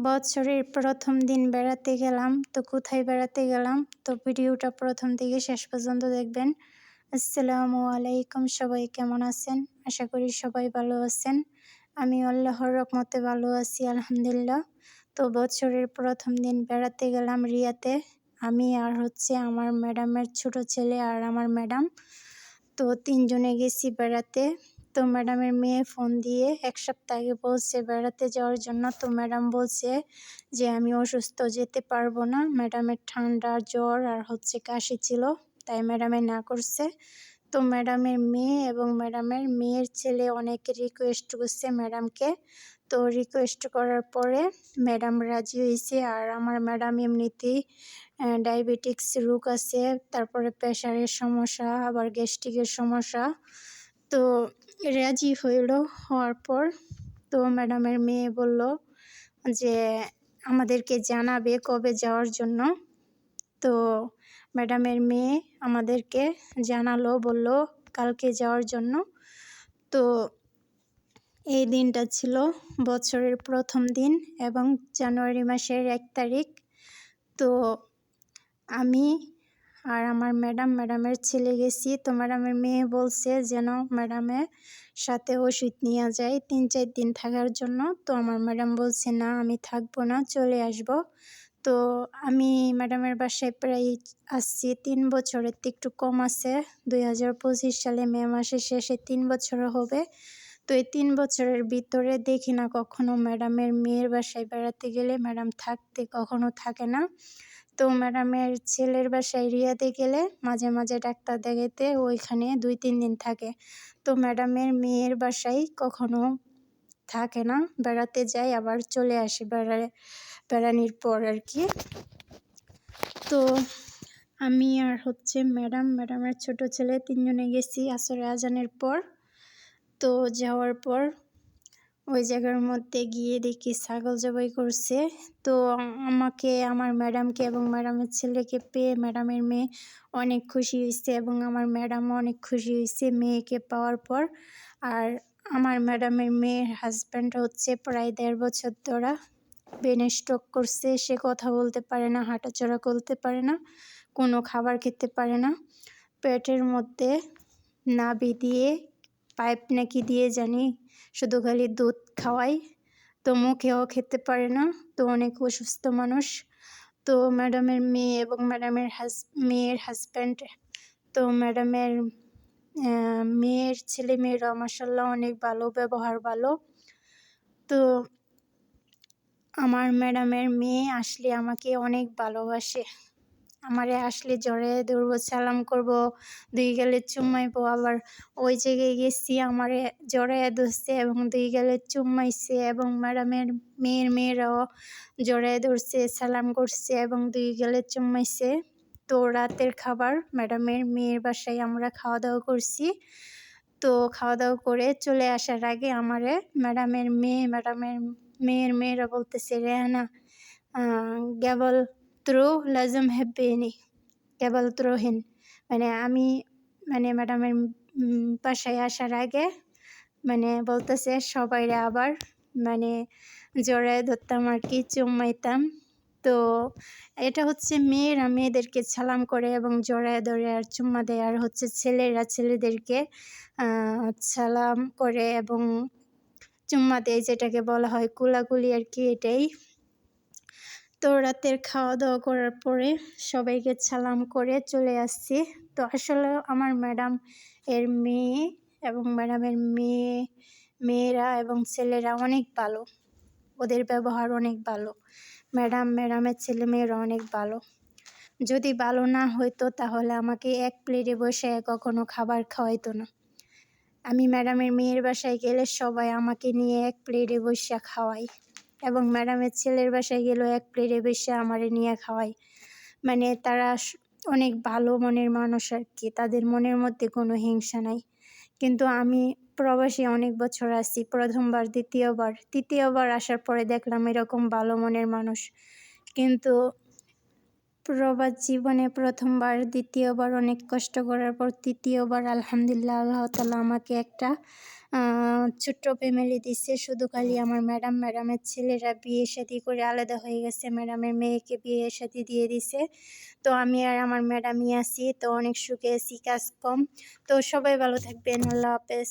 বছরের প্রথম দিন বেড়াতে গেলাম। তো কোথায় বেড়াতে গেলাম? তো ভিডিওটা প্রথম থেকে শেষ পর্যন্ত দেখবেন। আসসালামু আলাইকুম, সবাই কেমন আছেন? আশা করি সবাই ভালো আছেন। আমি আল্লাহর রহমতে ভালো আছি, আলহামদুলিল্লাহ। তো বছরের প্রথম দিন বেড়াতে গেলাম রিয়াতে। আমি আর আমার ম্যাডামের ছোট ছেলে আর আমার ম্যাডাম। তো ৩ জনে গেছি বেড়াতে। তো ম্যাডামের মেয়ে ফোন দিয়ে ১ সপ্তাহ আগে বলছে বেড়াতে যাওয়ার জন্য। তো ম্যাডাম বলছে যে আমি অসুস্থ, যেতে পারবো না। ম্যাডামের ঠান্ডা, জ্বর আর কাশি ছিল, তাই ম্যাডামে না করছে। তো ম্যাডামের মেয়ে এবং ম্যাডামের মেয়ের ছেলে অনেক রিকোয়েস্ট করছে ম্যাডামকে। তো রিকোয়েস্ট করার পরে ম্যাডাম রাজি হয়েছে। আর আমার ম্যাডাম এমনিতেই ডায়াবেটিক্স রোগ আছে, তারপরে প্রেশারের সমস্যা, আবার গ্যাস্ট্রিকের সমস্যা। তো রাজি হওয়ার পর তো ম্যাডামের মেয়ে বলল যে আমাদেরকে জানাবে কবে যাওয়ার জন্য। তো ম্যাডামের মেয়ে আমাদেরকে জানালো, বলল কালকে যাওয়ার জন্য। তো এই দিনটা ছিল বছরের প্রথম দিন এবং জানুয়ারি মাসের ১ তারিখ। তো আমি আর আমার ম্যাডামের ছেলে গেছি। তো ম্যাডামের মেয়ে বলছে যেন ম্যাডামের সাথে ওষুধ নিয়ে যায় ৩-৪ দিন থাকার জন্য। তো আমার ম্যাডাম বলছে না, আমি থাকবো না, চলে আসব। তো আমি ম্যাডামের বাসায় প্রায় আসছি ৩ বছরের থেকে একটু কম আছে। ২০২৫ সালে মে মাসের শেষে 3 বছর হবে। তো এই 3 বছরের ভিতরে দেখি না কখনো ম্যাডামের মেয়ের বাসায় বেড়াতে গেলে ম্যাডাম থাকতে কখনো থাকে না। তো ম্যাডামের ছেলের বাসায় রিয়াতে গেলে মাঝে মাঝে ডাক্তার দেখাইতে ওইখানে ২-৩ দিন থাকে। তো ম্যাডামের মেয়ের বাসায় কখনো থাকে না, বেড়াতে যায় আবার চলে আসে বেড়ানির পর আর কি। তো আমি আর ম্যাডামের ছোট ছেলে ৩ জনে গেছি আসরে আজানের পর। তো যাওয়ার পর ওই জায়গার মধ্যে গিয়ে দেখি ছাগল জবাই করছে। তো আমাকে, আমার ম্যাডামকে এবং ম্যাডামের ছেলেকে পেয়ে ম্যাডামের মেয়ে অনেক খুশি হয়েছে এবং আমার ম্যাডামও অনেক খুশি হয়েছে মেয়েকে পাওয়ার পর। আর আমার ম্যাডামের মেয়ের হাজব্যান্ড প্রায় ১.৫ বছর ধরে ব্রেন স্ট্রোক করছে। সে কথা বলতে পারে না, হাঁটাচলা করতে পারে না, কোনো খাবার খেতে পারে না। পেটের মধ্যে নাভি দিয়ে পাইপ নাকি দিয়ে জানি শুধু খালি দুধ খাওয়াই, তো মুখেও খেতে পারে না। তো অনেক অসুস্থ মানুষ। তো ম্যাডামের মেয়ে এবং ম্যাডামের মেয়ের হাজব্যান্ড, তো ম্যাডামের মেয়ের ছেলে মেয়েরা মাশাআল্লাহ অনেক ভালো, ব্যবহার ভালো। তো আমার ম্যাডামের মেয়ে আসলে আমাকে অনেক ভালোবাসে। আমারে আসলে জড়ায়ে ধরবো, সালাম করব, ২ গালে চুমাইবো। আবার ওই জায়গায় গেছি আমারে জড়ায়ে ধরছে এবং ২ গালে চুমাইছে এবং ম্যাডামের মেয়ের মেয়েরাও জড়ায়ে ধরছে, সালাম করছে এবং ২ গালে চুমাইছে। তো রাতের খাবার ম্যাডামের মেয়ের বাসায় আমরা খাওয়া দাওয়া করছি। তো খাওয়া দাওয়া করে চলে আসার আগে আমারে ম্যাডামের মেয়ের মেয়েরা বলতেছে রেহানা গ্যাবল ত্রো লাজম হেব্বেনি কেবল ত্রোহীন, আমি ম্যাডামের বাসায় আসার আগে বলতেছে সবাইরে আবার জড়ায় ধরতাম আর কি, চুমাইতাম। তো এটা মেয়েরা মেয়েদেরকে সালাম করে এবং জড়ায় ধরে আর চুম্মা দেয়, আর ছেলেরা ছেলেদেরকে সালাম করে এবং চুম্মা দেয়, যেটাকে বলা হয় কুলাকুলি আর কি, এটাই। তো রাতের খাওয়া দাওয়া করার পরে সবাইকে সালাম করে চলে আসছি। তো আসলে আমার ম্যাডাম এর মেয়ে এবং ম্যাডামের মেয়েরা এবং ছেলেরা অনেক ভালো, ওদের ব্যবহার অনেক ভালো। ম্যাডামের ছেলে মেয়েরা অনেক ভালো। যদি ভালো না হইতো তাহলে আমাকে এক প্লেটে বসে কখনো খাবার খাওয়াইতো না। আমি ম্যাডামের মেয়ের বাসায় গেলে সবাই আমাকে নিয়ে এক প্লেটে বসে খাওয়াই এবং ম্যাডামের ছেলের বাসায় গেলেও এক প্লেটে বসে আমারে নিয়ে খাওয়াই। তারা অনেক ভালো মনের মানুষ আর কি, তাদের মনের মধ্যে কোনো হিংসা নাই। কিন্তু আমি প্রবাসী অনেক বছর আছি, প্রথমবার তৃতীয়বার আসার পরে দেখলাম এরকম ভালো মনের মানুষ। কিন্তু প্রবাস জীবনে প্রথমবার, দ্বিতীয়বার অনেক কষ্ট করার পর তৃতীয়বার আলহামদুলিল্লাহ আল্লাহ তাআলা আমাকে একটা ছোট্ট ফ্যামিলি দিচ্ছে। শুধু খালি আমার ম্যাডামের ছেলেরা বিয়ে শাদী করে আলাদা হয়ে গেছে। ম্যাডামের মেয়েকে বিয়ে শাদী দিয়ে দিছে। তো আমি আর আমার ম্যাডামই আছি। তো অনেক সুখে আছি, কাজ কম। তো সবাই ভালো থাকবেন। আল্লাহ হাফেজ।